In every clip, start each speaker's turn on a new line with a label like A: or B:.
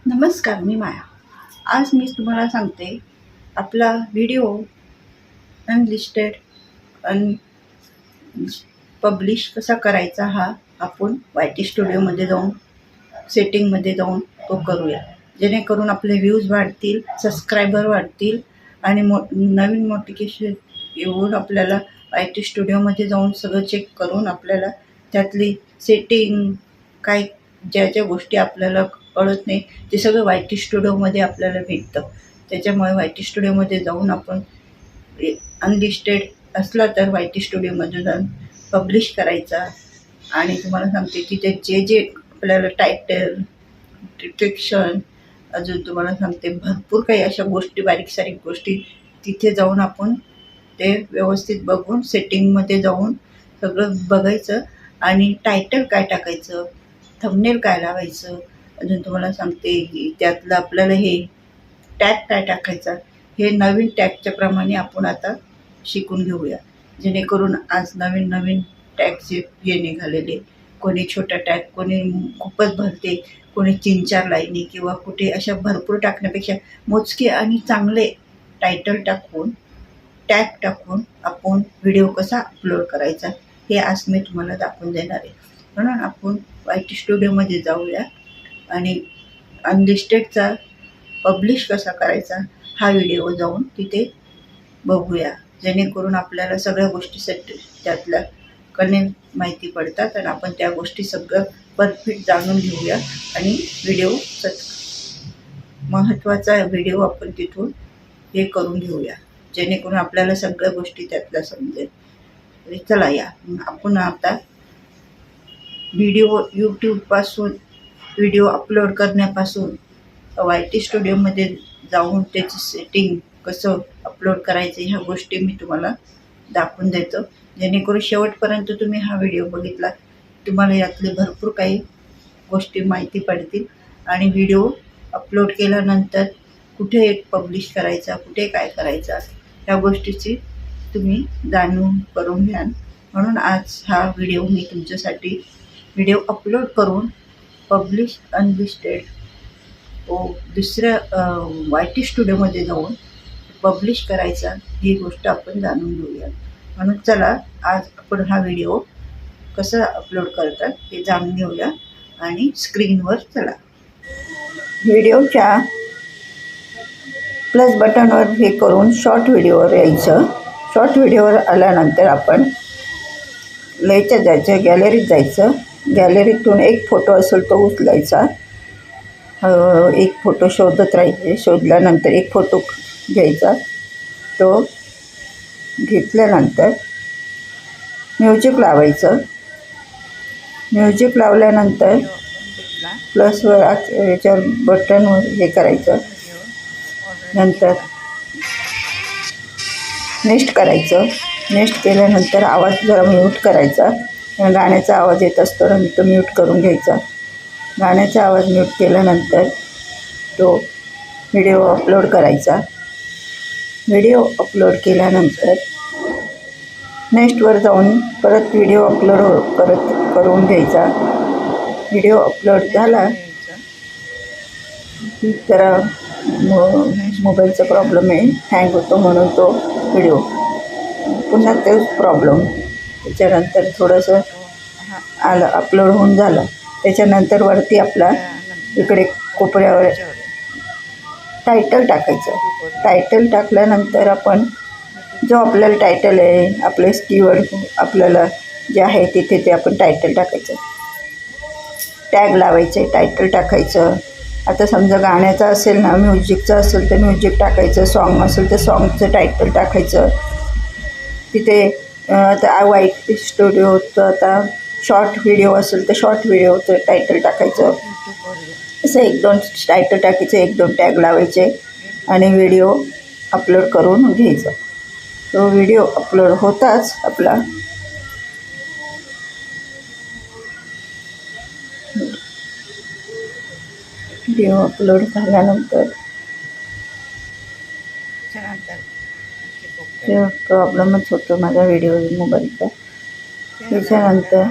A: नमस्कार, मी माया. आज मी तुम्हाला सांगते आपला व्हिडिओ अनलिस्टेड अन पब्लिश कसा करायचा हा आपण YT स्टुडिओमध्ये जाऊन सेटिंगमध्ये जाऊन तो करूया, जेणेकरून आपले व्ह्यूज वाढतील, सबस्क्रायबर वाढतील आणि नवीन नोटिफिकेशन येऊन आपल्याला YT स्टुडिओमध्ये जाऊन सगळं चेक करून आपल्याला त्यातली सेटिंग काय ज्या गोष्टी आपल्याला कळत नाही ते सगळं YT स्टुडिओमध्ये आपल्याला भेटतं. त्याच्यामुळे YT स्टुडिओमध्ये जाऊन आपण अनलिस्टेड असला तर YT स्टुडिओमध्ये जाऊन पब्लिश करायचा. आणि तुम्हाला सांगते तिथे जे आपल्याला टायटल, डिस्क्रिप्शन, अजून तुम्हाला सांगते भरपूर काही अशा गोष्टी, बारीक सारीक गोष्टी तिथे जाऊन आपण ते व्यवस्थित बघून सेटिंगमध्ये जाऊन सगळं बघायचं. आणि टायटल काय टाकायचं, थंबनेल काय लावायचं, अजून तुम्हाला सांगते की त्यातलं आपल्याला हे टॅग काय टाकायचा, हे नवीन टॅगच्या प्रमाणे आपण आता शिकून घेऊया. जेणेकरून आज नवीन नवीन टॅगचे हे निघालेले, कोणी छोटा टॅग, कोणी खूपच भरते, कोणी 3-4 लाईनी किंवा कुठे अशा भरपूर टाकण्यापेक्षा मोजके आणि चांगले टायटल टाकून, टॅग टाकून आपण व्हिडिओ कसा अपलोड करायचा हे आज मी तुम्हाला दाखवून देणार आहे. म्हणून आपण YT स्टुडिओमध्ये जाऊया आणि अनलिस्टेडचा पब्लिश कसा करायचा हा व्हिडिओ जाऊन तिथे बघूया, जेणेकरून आपल्याला सगळ्या गोष्टी त्यातल्या माहिती पडतात आणि आपण त्या गोष्टी सगळं परफेक्ट जाणून घेऊया. आणि महत्त्वाचा व्हिडिओ आपण तिथून हे करून घेऊया, जेणेकरून आपल्याला सगळ्या गोष्टी त्यातल्या समजेल. चला या आपण आता यूट्यूबपासून व्हिडिओ अपलोड करण्यापासून YT स्टुडिओमध्ये जाऊन त्याची सेटिंग कसं अपलोड करायचं ह्या गोष्टी मी तुम्हाला दाखवून देतो. जेणेकरून शेवटपर्यंत तुम्ही हा व्हिडिओ बघितला, तुम्हाला यातले भरपूर काही गोष्टी माहिती पडतील. आणि व्हिडिओ अपलोड केल्यानंतर कुठे पब्लिश करायचा, कुठे काय करायचा ह्या गोष्टीची तुम्ही जाणून करून घ्या. म्हणून आज हा व्हिडिओ मी तुमच्यासाठी व्हिडिओ अपलोड करून पब्लिश अनलिस्टेड दुसऱ्या YT स्टुडिओमध्ये जाऊन पब्लिश करायचा ही गोष्ट आपण जाणून घेऊया. म्हणून चला आज आपण हा व्हिडिओ कसा अपलोड करतात हे जाणून घेऊया. आणि स्क्रीनवर चला, व्हिडिओच्या प्लस बटनवर हे करून शॉर्ट व्हिडिओवर यायचं. शॉर्ट व्हिडिओवर आल्यानंतर आपण लयच्यात जायचं, गॅलरीत जायचं. गॅलरीतून एक फोटो असेल तो उचलायचा, एक फोटो शोधत राहायचे. शोधल्यानंतर एक फोटो घ्यायचा. तो घेतल्यानंतर म्युझिक लावायचं. म्युझिक लावल्यानंतर प्लसवर याच्यावर बटनवर हे करायचं. नंतर नेक्स्ट करायचं. नेक्स्ट केल्यानंतर आवाज जरा म्यूट करायचा. गाण्याचा आवाज येत असतो आणि तो म्यूट करून घ्यायचा. गाण्याचा आवाज म्यूट केल्यानंतर तो व्हिडिओ अपलोड करायचा. व्हिडिओ अपलोड केल्यानंतर नेक्स्टवर जाऊन परत व्हिडिओ अपलोड करून घ्यायचा. व्हिडिओ अपलोड झाला की जरा मोबाईलचा प्रॉब्लेम आहे, हँग होतो, म्हणून तो व्हिडिओ पुन्हा तेच प्रॉब्लेम. त्याच्यानंतर थोडंसं आलं, अपलोड होऊन झालं. त्याच्यानंतर वरती आपला इकडे कोपऱ्यावर टायटल टाकायचं. टायटल टाकल्यानंतर आपण जो आपल्याला टायटल आहे, आपले कीवर्ड आपल्याला जे आहे तिथे ते आपण टायटल टाकायचं. टॅग लावायचे, टायटल टाकायचं. आता समजा गाण्याचा असेल ना, म्युझिकचं असेल तर म्युझिक टाकायचं, सॉन्ग असेल तर सॉन्गचं टायटल टाकायचं. तिथे आता YT स्टुडिओचं आता शॉर्ट व्हिडिओ असेल तर शॉर्ट व्हिडिओचं टायटल टाकायचं. असं 1-2 टायटल टाकायचं, 1-2 टॅग लावायचे आणि व्हिडिओ अपलोड करून घ्यायचा. तो व्हिडिओ अपलोड होताच आपला व्हिडिओ अपलोड झाल्यानंतर प्रॉब्लेमच होतो माझा व्हिडिओ मोबाईलचा. त्याच्यानंतर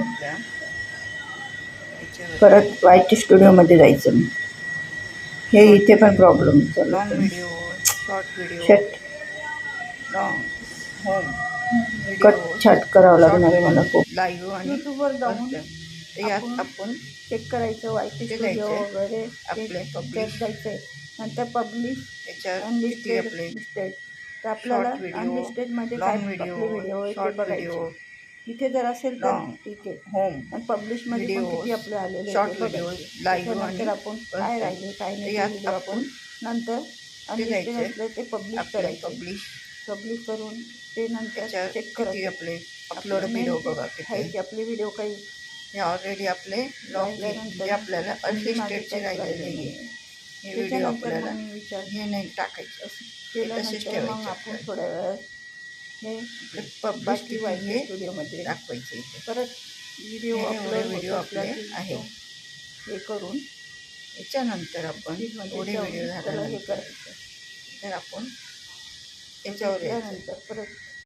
A: परत YT स्टुडिओमध्ये जायचं. मी हे इथे पण प्रॉब्लेम चालू
B: लॉंग
A: आहे.
B: Video, short video,
A: shut
B: long home
A: cut छाट करावं लागणार आहे मला खूप.
B: लाईव्ह आणि
A: यूट्यूबवर जाऊन
B: तर यात आपण
A: चेक करायचं वायटी
B: ते
A: स्टुडिओ
B: जायचंय.
A: वगैरे
B: आपले publish.
A: त्यात जायचंय. नंतर पब्लिश
B: त्याच्यात किती
A: अनलिस्टेड
B: आपले
A: लिस्टेड. तर आपल्याला
B: शॉर्ट व्हिडिओ,
A: अनलिस्टेडमध्ये काय
B: लॉंग
A: आपले
B: व्हिडिओ,
A: व्हिडिओ आहे ते
B: शॉर्ट व्हिडिओ,
A: बघायचे. इथे जर असेल तर
B: लॉंग
A: ठीक आहे.
B: होम
A: आणि पब्लिशमध्ये पण
B: व्हिडिओ,
A: किती आपले आलेले आहे
B: शॉर्ट
A: ते
B: व्हिडिओ,
A: बघायचे.
B: लाईव्ह
A: त्याच्यानंतर
B: आणि
A: आपण काय राहिले काय
B: तर
A: नाही ते
B: यात
A: व्हिडिओ आपण नंतर
B: ते
A: अनलिस्टेड
B: जायचंय.
A: असले ते पब्लिश
B: आपले
A: करायचे.
B: पब्लिश
A: पब्लिश करून ते नंतर
B: त्याच्यात
A: चेक
B: किती
A: करायचे.
B: आपले अपलोड व्हिडिओ बघा किती
A: आहे की आपले व्हिडिओ काही
B: हे ऑलरेडी आपले लॉंग
A: राहिल्यानंतर
B: जे आपल्याला
A: म्हणजे माझे
B: अनलिस्टेडचे
A: काहीच
B: राहिलेले
A: राहिले
B: नाही
A: नाही.
B: हे व्हिडिओ
A: त्याच्यानंतर
B: आपल्याला
A: मग मी विचार
B: हे नाही टाकायचे हे तसेच
A: केल्यानंतर मग
B: ठेवायचे
A: आपण
B: आपल्याला.
A: थोड्या वेळात हे
B: पब्लिश
A: बाकी
B: किती
A: वायटी
B: हे
A: स्टुडिओमध्ये
B: दाखवायचे इथे.
A: परत व्हिडिओ
B: हे एवढे
A: अपलोड
B: व्हिडिओ
A: होत
B: आपले
A: असला की
B: आहेत.
A: हे करून
B: याच्यानंतर आपण
A: स्पीडमध्ये
B: एवढे
A: जाऊन
B: व्हिडिओ
A: त्याला हे
B: झाल्यानंतर
A: करायचं.
B: तर आपण याच्यावर यायचं.
A: त्यानंतर परत